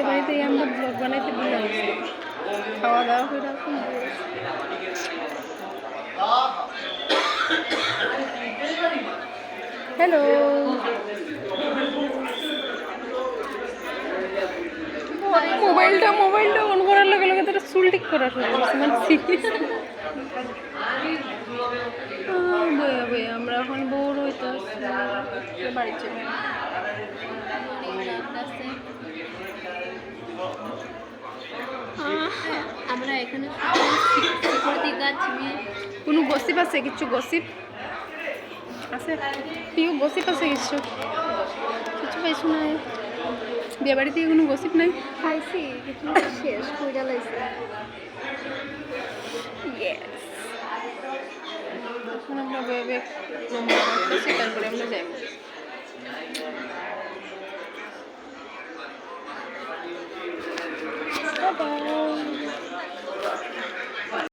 বিয়ে বাড়িতে আমরা ব্লগ বানাইতে ভুলে গেছি খাওয়া দাওয়া করে এখন হ্যালো মোবাইলটা অন করার লগে লগে তোরা চুল ঠিক করা শুরু করছে মানে বইয়া বইয়া আমরা এখন বোর হইতে বাড়ি চলে আমরা এখানে কোনো গসিপ আছে কিছু গসিপ আছে প্রিয় গসিপ আছে কিছু কিছু পাইছো না বিয়ে বাড়িতে কোনো গসিপ নাই খাইছি কিন্তু শেষ কইরা লাইছে এখন আমরা বয়ে তারপরে আমরা যাই Bye-bye.